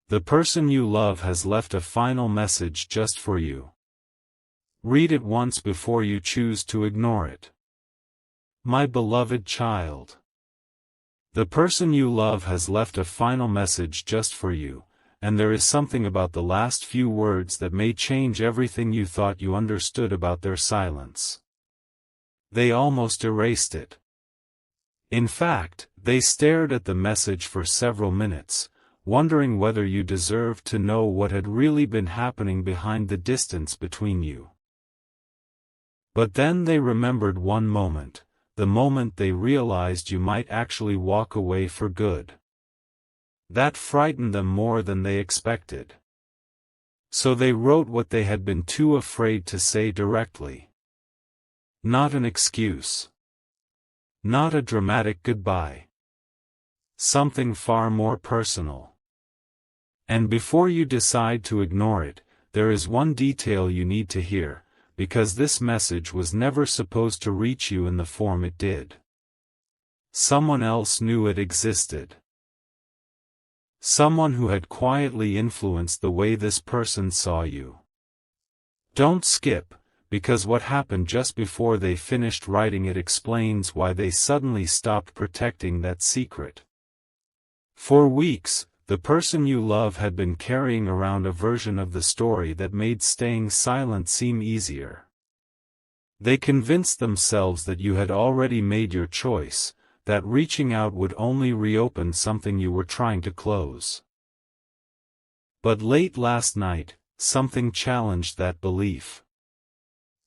The person you love has left a final message just for you. Read it once before you choose to ignore it. My beloved child. The person you love has left a final message just for you, and there is something about the last few words that may change everything you thought you understood about their silence. They almost erased it. In fact, they stared at the message for several minutes, wondering whether you deserved to know what had really been happening behind the distance between you. But then they remembered one moment, the moment they realized you might actually walk away for good. That frightened them more than they expected. So they wrote what they had been too afraid to say directly. Not an excuse. Not a dramatic goodbye. Something far more personal. And before you decide to ignore it, there is one detail you need to hear, because this message was never supposed to reach you in the form it did. Someone else knew it existed. Someone who had quietly influenced the way this person saw you. Don't skip, because what happened just before they finished writing it explains why they suddenly stopped protecting that secret. For weeks, the person you love had been carrying around a version of the story that made staying silent seem easier. They convinced themselves that you had already made your choice, that reaching out would only reopen something you were trying to close. But late last night, something challenged that belief.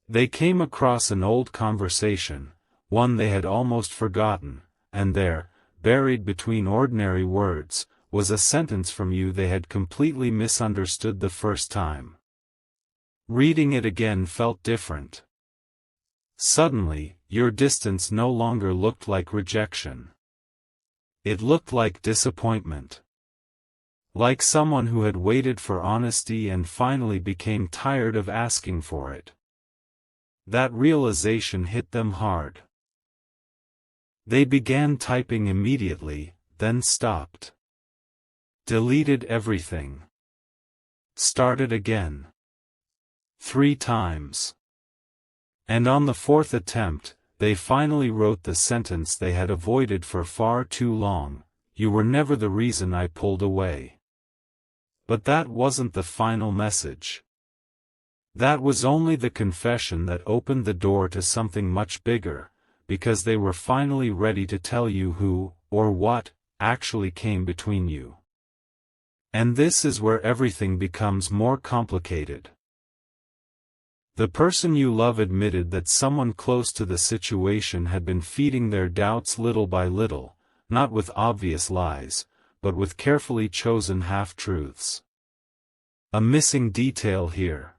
They came across an old conversation, one they had almost forgotten, and there, buried between ordinary words, was a sentence from you they had completely misunderstood the first time. Reading it again felt different. Suddenly, your distance no longer looked like rejection. It looked like disappointment. Like someone who had waited for honesty and finally became tired of asking for it. That realization hit them hard. They began typing immediately, then stopped. Deleted everything. Started again. 3 times. And on the 4th attempt, they finally wrote the sentence they had avoided for far too long: "You were never the reason I pulled away." But that wasn't the final message. That was only the confession that opened the door to something much bigger, because they were finally ready to tell you who, or what, actually came between you. And this is where everything becomes more complicated. The person you love admitted that someone close to the situation had been feeding their doubts little by little, not with obvious lies, but with carefully chosen half-truths. A missing detail here.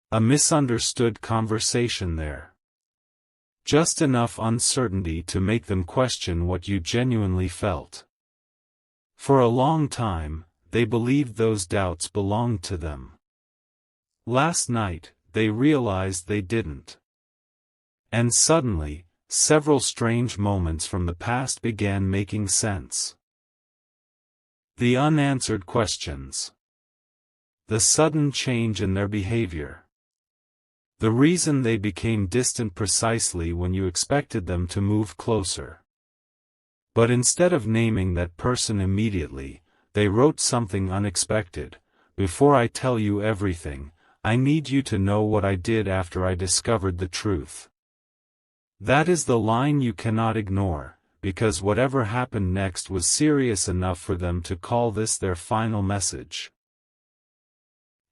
A misunderstood conversation there. Just enough uncertainty to make them question what you genuinely felt. For a long time, they believed those doubts belonged to them. Last night, they realized they didn't. And suddenly, several strange moments from the past began making sense. The unanswered questions. The sudden change in their behavior. The reason they became distant precisely when you expected them to move closer. But instead of naming that person immediately, they wrote something unexpected: "Before I tell you everything, I need you to know what I did after I discovered the truth." That is the line you cannot ignore, because whatever happened next was serious enough for them to call this their final message.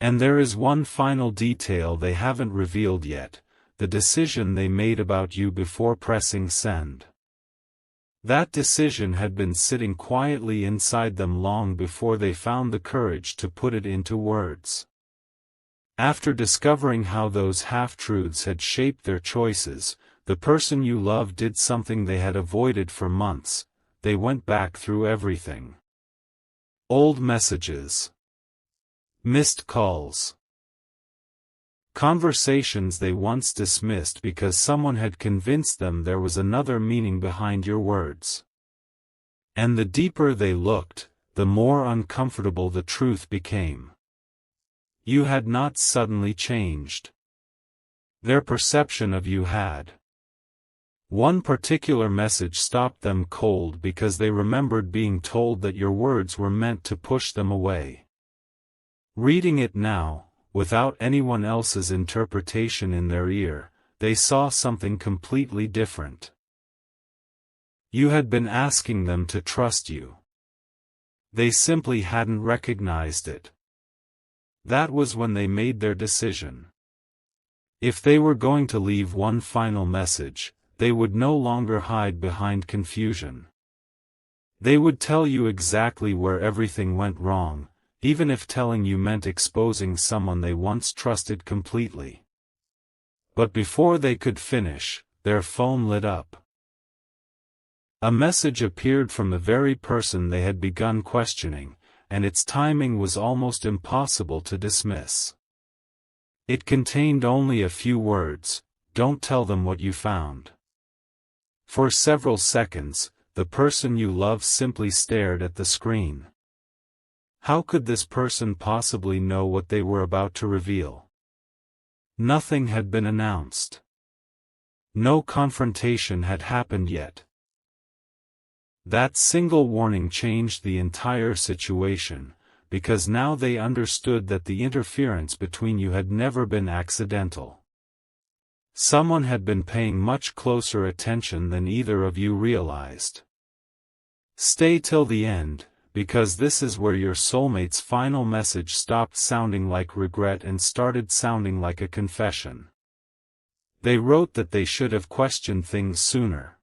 And there is one final detail they haven't revealed yet: the decision they made about you before pressing send. That decision had been sitting quietly inside them long before they found the courage to put it into words. After discovering how those half-truths had shaped their choices, the person you love did something they had avoided for months: they went back through everything. Old messages. Missed calls. Conversations they once dismissed because someone had convinced them there was another meaning behind your words. And the deeper they looked, the more uncomfortable the truth became. You had not suddenly changed. Their perception of you had. One particular message stopped them cold because they remembered being told that your words were meant to push them away. Reading it now, without anyone else's interpretation in their ear, they saw something completely different. You had been asking them to trust you. They simply hadn't recognized it. That was when they made their decision. If they were going to leave one final message, they would no longer hide behind confusion. They would tell you exactly where everything went wrong, even if telling you meant exposing someone they once trusted completely. But before they could finish, their phone lit up. A message appeared from the very person they had begun questioning, and its timing was almost impossible to dismiss. It contained only a few words: "Don't tell them what you found." For several seconds, the person you love simply stared at the screen. How could this person possibly know what they were about to reveal? Nothing had been announced. No confrontation had happened yet. That single warning changed the entire situation, because now they understood that the interference between you had never been accidental. Someone had been paying much closer attention than either of you realized. Stay till the end, because this is where your soulmate's final message stopped sounding like regret and started sounding like a confession. They wrote that they should have questioned things sooner.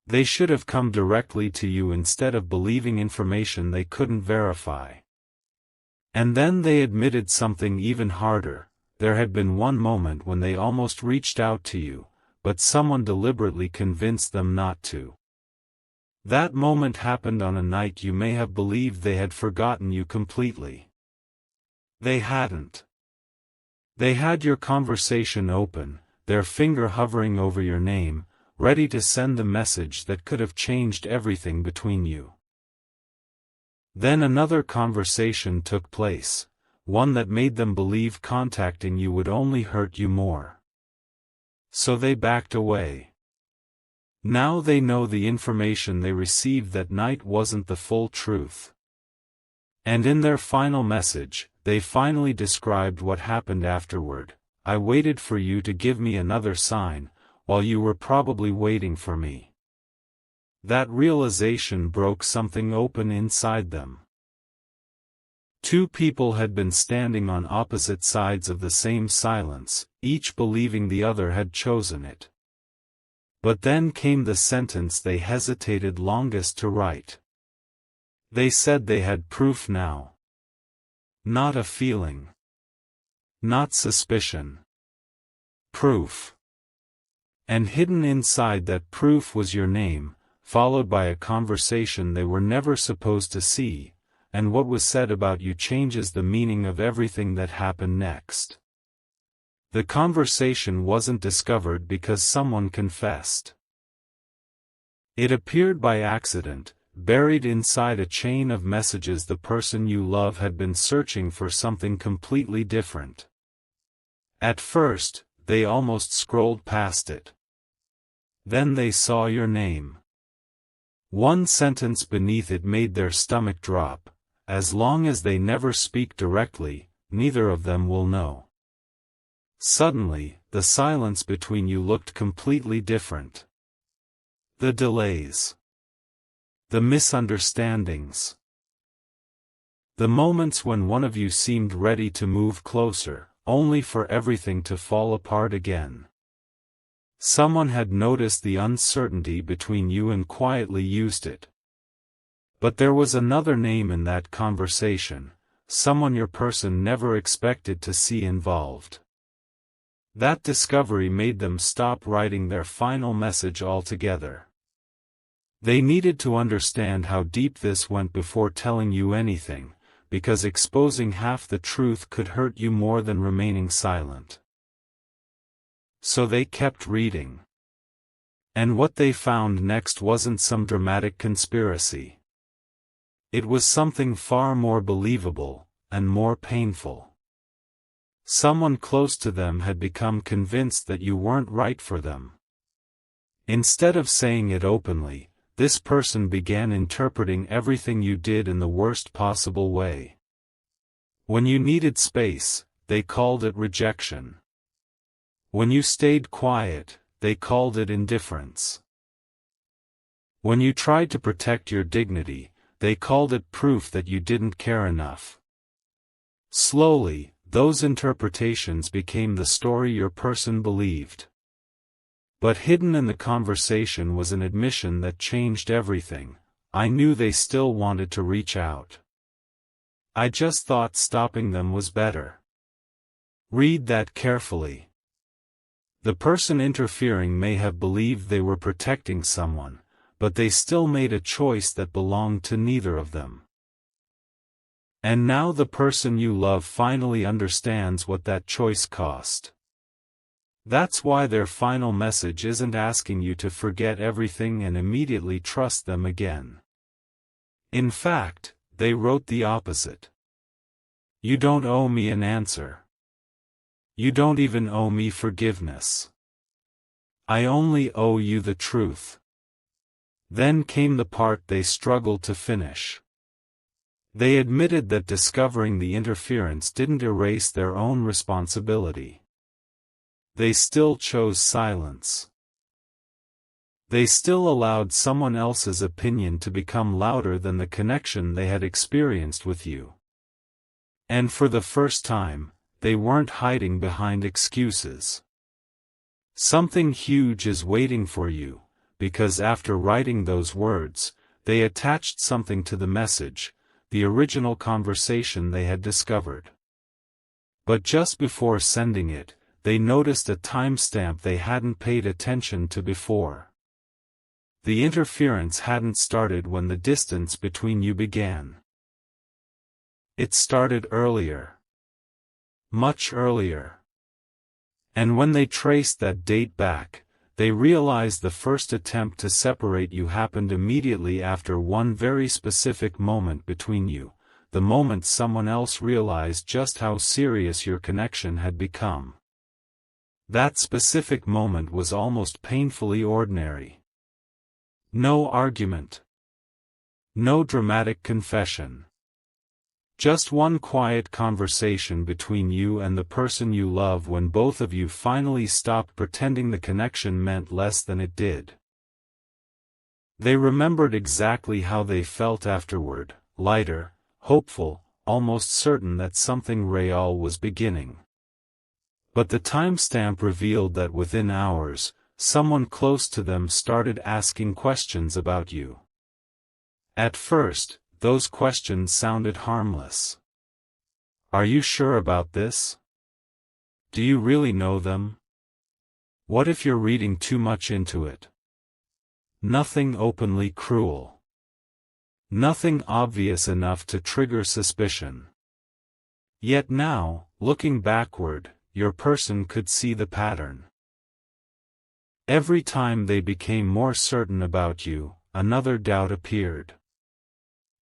They should have come directly to you instead of believing information they couldn't verify. And then they admitted something even harder: there had been one moment when they almost reached out to you, but someone deliberately convinced them not to. That moment happened on a night you may have believed they had forgotten you completely. They hadn't. They had your conversation open, their finger hovering over your name, ready to send the message that could have changed everything between you. Then another conversation took place, one that made them believe contacting you would only hurt you more. So they backed away. Now they know the information they received that night wasn't the full truth. And in their final message, they finally described what happened afterward: "I waited for you to give me another sign, while you were probably waiting for me." That realization broke something open inside them. Two people had been standing on opposite sides of the same silence, each believing the other had chosen it. But then came the sentence they hesitated longest to write. They said they had proof now. Not a feeling. Not suspicion. Proof. And hidden inside that proof was your name, followed by a conversation they were never supposed to see, and what was said about you changes the meaning of everything that happened next. The conversation wasn't discovered because someone confessed. It appeared by accident, buried inside a chain of messages the person you love had been searching for something completely different. At first, they almost scrolled past it. Then they saw your name. One sentence beneath it made their stomach drop: "As long as they never speak directly, neither of them will know." Suddenly, the silence between you looked completely different. The delays. The misunderstandings. The moments when one of you seemed ready to move closer, only for everything to fall apart again. Someone had noticed the uncertainty between you and quietly used it. But there was another name in that conversation, someone your person never expected to see involved. That discovery made them stop writing their final message altogether. They needed to understand how deep this went before telling you anything, because exposing half the truth could hurt you more than remaining silent. So they kept reading. And what they found next wasn't some dramatic conspiracy. It was something far more believable, and more painful. Someone close to them had become convinced that you weren't right for them. Instead of saying it openly, this person began interpreting everything you did in the worst possible way. When you needed space, they called it rejection. When you stayed quiet, they called it indifference. When you tried to protect your dignity, they called it proof that you didn't care enough. Slowly, those interpretations became the story your person believed. But hidden in the conversation was an admission that changed everything. I knew they still wanted to reach out. I just thought stopping them was better. Read that carefully. The person interfering may have believed they were protecting someone, but they still made a choice that belonged to neither of them. And now the person you love finally understands what that choice cost. That's why their final message isn't asking you to forget everything and immediately trust them again. In fact, they wrote the opposite. You don't owe me an answer. You don't even owe me forgiveness. I only owe you the truth. Then came the part they struggled to finish. They admitted that discovering the interference didn't erase their own responsibility. They still chose silence. They still allowed someone else's opinion to become louder than the connection they had experienced with you. And for the first time, they weren't hiding behind excuses. Something huge is waiting for you, because after writing those words, they attached something to the message, the original conversation they had discovered. But just before sending it, they noticed a timestamp they hadn't paid attention to before. The interference hadn't started when the distance between you began. It started earlier. Much earlier. And when they traced that date back, they realized the first attempt to separate you happened immediately after one very specific moment between you, the moment someone else realized just how serious your connection had become. That specific moment was almost painfully ordinary. No argument. No dramatic confession. Just one quiet conversation between you and the person you love when both of you finally stopped pretending the connection meant less than it did. They remembered exactly how they felt afterward, lighter, hopeful, almost certain that something real was beginning. But the timestamp revealed that within hours, someone close to them started asking questions about you. At first, those questions sounded harmless. Are you sure about this? Do you really know them? What if you're reading too much into it? Nothing openly cruel. Nothing obvious enough to trigger suspicion. Yet now, looking backward, your person could see the pattern. Every time they became more certain about you, another doubt appeared.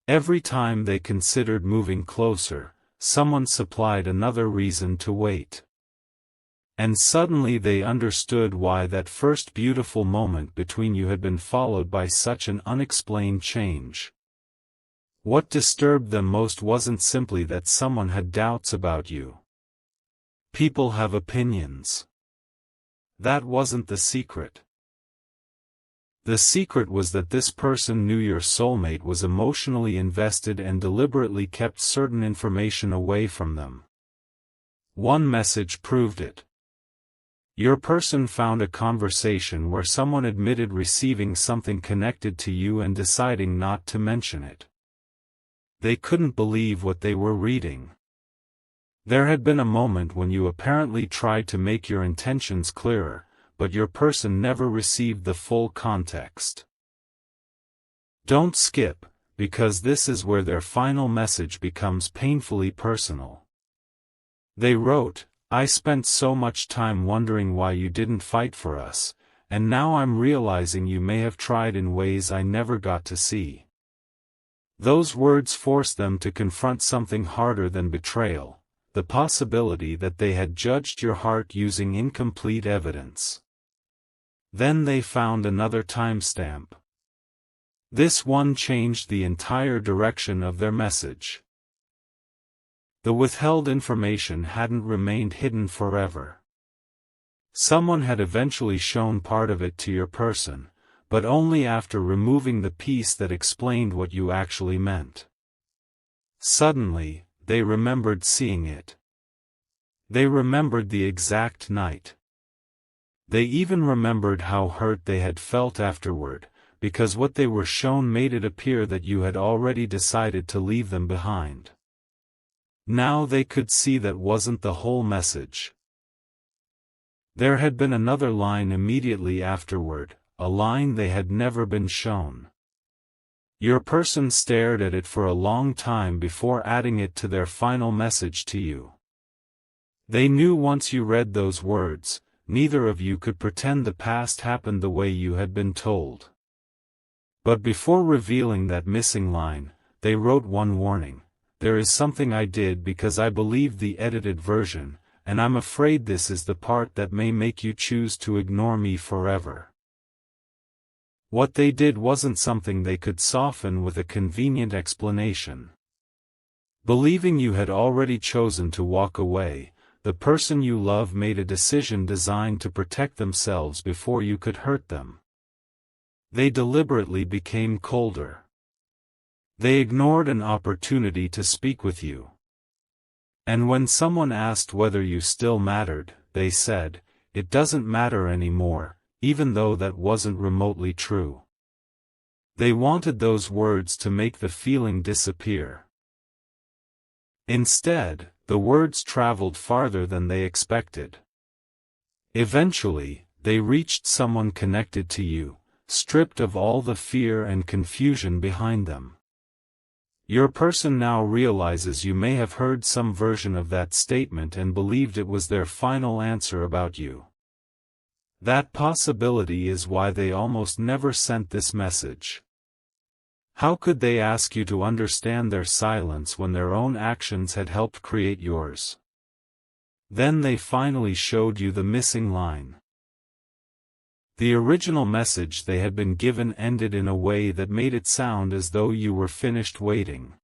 Every time they considered moving closer, someone supplied another reason to wait. And suddenly they understood why that first beautiful moment between you had been followed by such an unexplained change. What disturbed them most wasn't simply that someone had doubts about you. People have opinions. That wasn't the secret. The secret was that this person knew your soulmate was emotionally invested and deliberately kept certain information away from them. One message proved it. Your person found a conversation where someone admitted receiving something connected to you and deciding not to mention it. They couldn't believe what they were reading. There had been a moment when you apparently tried to make your intentions clearer, but your person never received the full context. Don't skip, because this is where their final message becomes painfully personal. They wrote, "I spent so much time wondering why you didn't fight for us, and now I'm realizing you may have tried in ways I never got to see. Those words forced them to confront something harder than betrayal, the possibility that they had judged your heart using incomplete evidence. Then they found another timestamp. This one changed the entire direction of their message. The withheld information hadn't remained hidden forever. Someone had eventually shown part of it to your person, but only after removing the piece that explained what you actually meant. Suddenly, they remembered seeing it. They remembered the exact night. They even remembered how hurt they had felt afterward, because what they were shown made it appear that you had already decided to leave them behind. Now they could see that wasn't the whole message. There had been another line immediately afterward, a line they had never been shown. Your person stared at it for a long time before adding it to their final message to you. They knew once you read those words, neither of you could pretend the past happened the way you had been told. But before revealing that missing line, they wrote one warning: there is something I did because I believed the edited version, and I'm afraid this is the part that may make you choose to ignore me forever. What they did wasn't something they could soften with a convenient explanation. Believing you had already chosen to walk away, the person you love made a decision designed to protect themselves before you could hurt them. They deliberately became colder. They ignored an opportunity to speak with you. And when someone asked whether you still mattered, they said, "It doesn't matter anymore," even though that wasn't remotely true. They wanted those words to make the feeling disappear. Instead, the words traveled farther than they expected. Eventually, they reached someone connected to you, stripped of all the fear and confusion behind them. Your person now realizes you may have heard some version of that statement and believed it was their final answer about you. That possibility is why they almost never sent this message. How could they ask you to understand their silence when their own actions had helped create yours? Then they finally showed you the missing line. The original message they had been given ended in a way that made it sound as though you were finished waiting.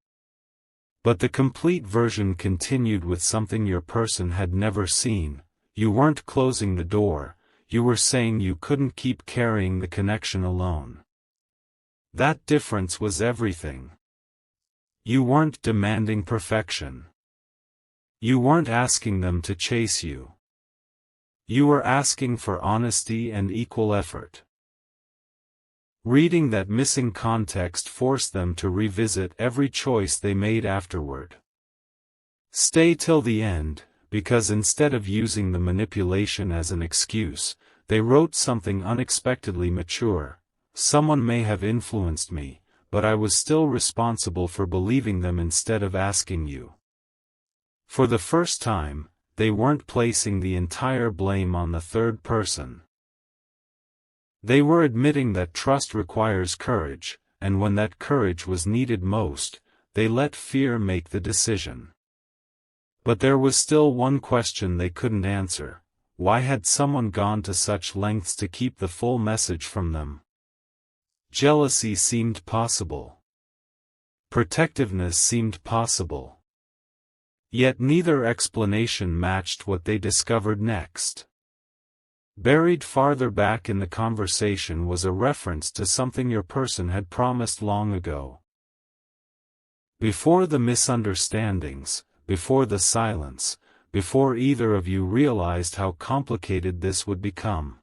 But the complete version continued with something your person had never seen. You weren't closing the door, you were saying you couldn't keep carrying the connection alone. That difference was everything. You weren't demanding perfection. You weren't asking them to chase you. You were asking for honesty and equal effort. Reading that missing context forced them to revisit every choice they made afterward. Stay till the end, because instead of using the manipulation as an excuse, they wrote something unexpectedly mature. Someone may have influenced me, but I was still responsible for believing them instead of asking you. For the first time, they weren't placing the entire blame on the third person. They were admitting that trust requires courage, and when that courage was needed most, they let fear make the decision. But there was still one question they couldn't answer: why had someone gone to such lengths to keep the full message from them? Jealousy seemed possible. Protectiveness seemed possible. Yet neither explanation matched what they discovered next. Buried farther back in the conversation was a reference to something your person had promised long ago. Before the misunderstandings, before the silence, before either of you realized how complicated this would become,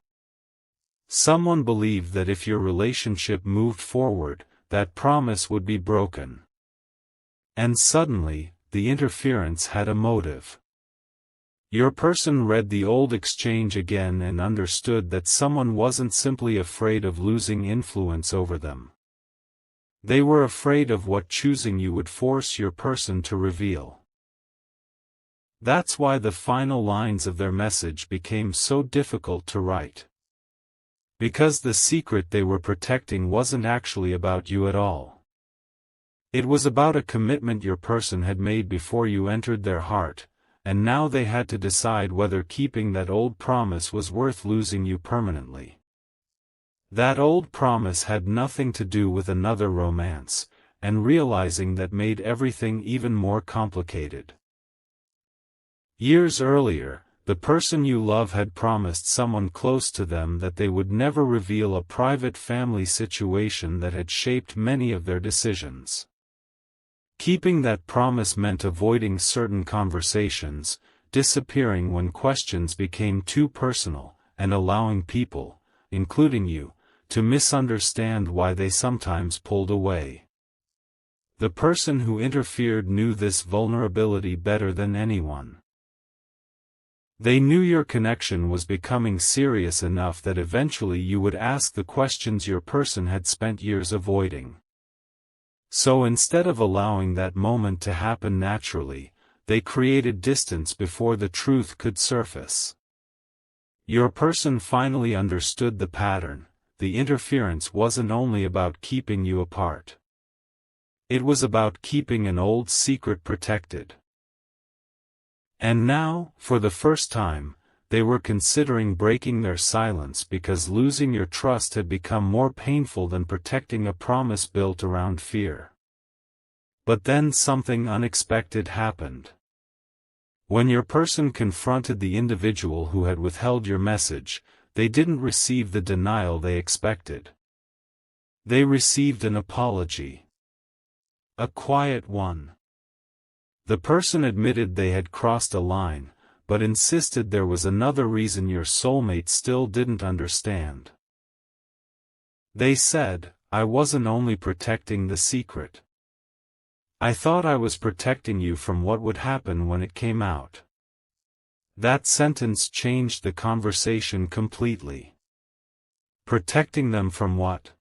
someone believed that if your relationship moved forward, that promise would be broken. And suddenly, the interference had a motive. Your person read the old exchange again and understood that someone wasn't simply afraid of losing influence over them. They were afraid of what choosing you would force your person to reveal. That's why the final lines of their message became so difficult to write. Because the secret they were protecting wasn't actually about you at all. It was about a commitment your person had made before you entered their heart, and now they had to decide whether keeping that old promise was worth losing you permanently. That old promise had nothing to do with another romance, and realizing that made everything even more complicated. Years earlier, the person you love had promised someone close to them that they would never reveal a private family situation that had shaped many of their decisions. Keeping that promise meant avoiding certain conversations, disappearing when questions became too personal, and allowing people, including you, to misunderstand why they sometimes pulled away. The person who interfered knew this vulnerability better than anyone. They knew your connection was becoming serious enough that eventually you would ask the questions your person had spent years avoiding. So instead of allowing that moment to happen naturally, they created distance before the truth could surface. Your person finally understood the pattern. The interference wasn't only about keeping you apart. It was about keeping an old secret protected. And now, for the first time, they were considering breaking their silence because losing your trust had become more painful than protecting a promise built around fear. But then something unexpected happened. When your person confronted the individual who had withheld your message, they didn't receive the denial they expected. They received an apology. A quiet one. The person admitted they had crossed a line, but insisted there was another reason your soulmate still didn't understand. They said, "I wasn't only protecting the secret. I thought I was protecting you from what would happen when it came out." That sentence changed the conversation completely. Protecting them from what?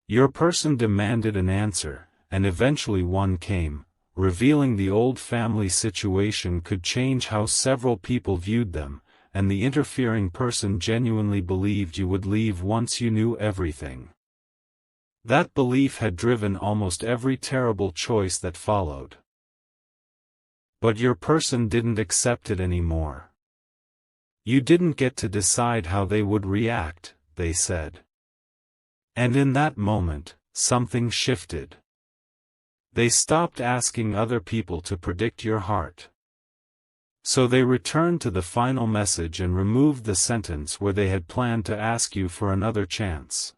Your person demanded an answer, and eventually one came, revealing the old family situation could change how several people viewed them, and the interfering person genuinely believed you would leave once you knew everything. That belief had driven almost every terrible choice that followed. But your person didn't accept it anymore. You didn't get to decide how they would react, they said. And in that moment, something shifted. They stopped asking other people to predict your heart. So they returned to the final message and removed the sentence where they had planned to ask you for another chance.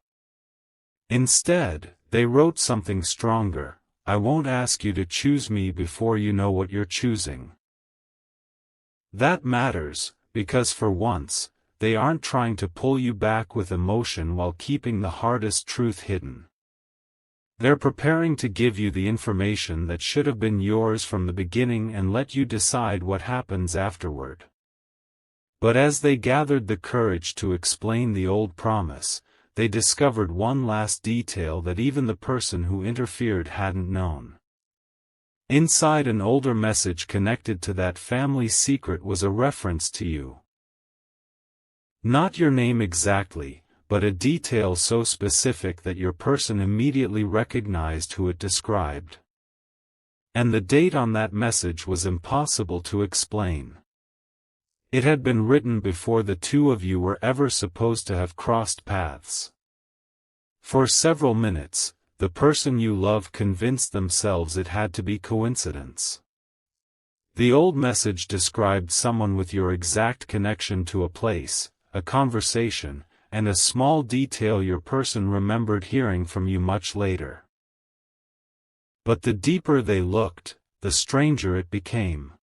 Instead, they wrote something stronger: "I won't ask you to choose me before you know what you're choosing." That matters, because for once, they aren't trying to pull you back with emotion while keeping the hardest truth hidden. They're preparing to give you the information that should have been yours from the beginning and let you decide what happens afterward. But as they gathered the courage to explain the old promise, they discovered one last detail that even the person who interfered hadn't known. Inside an older message connected to that family secret was a reference to you. Not your name exactly, but a detail so specific that your person immediately recognized who it described. And the date on that message was impossible to explain. It had been written before the two of you were ever supposed to have crossed paths. For several minutes, the person you love convinced themselves it had to be coincidence. The old message described someone with your exact connection to a place, a conversation, and a small detail your person remembered hearing from you much later. But the deeper they looked, the stranger it became.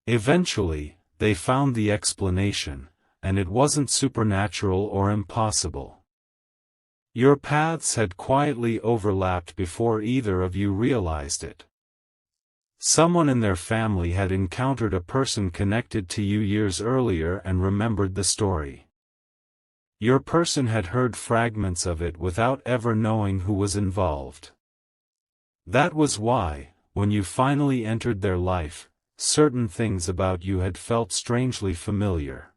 Eventually, they found the explanation, and it wasn't supernatural or impossible. Your paths had quietly overlapped before either of you realized it. Someone in their family had encountered a person connected to you years earlier and remembered the story. Your person had heard fragments of it without ever knowing who was involved. That was why, when you finally entered their life, certain things about you had felt strangely familiar.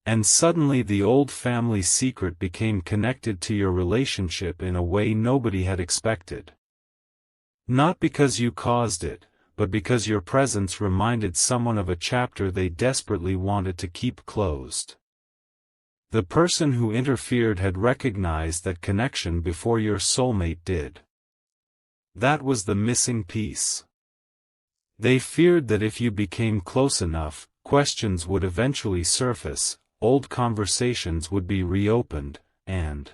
And suddenly the old family secret became connected to your relationship in a way nobody had expected. Not because you caused it, but because your presence reminded someone of a chapter they desperately wanted to keep closed. The person who interfered had recognized that connection before your soulmate did. That was the missing piece. They feared that if you became close enough, questions would eventually surface, old conversations would be reopened, and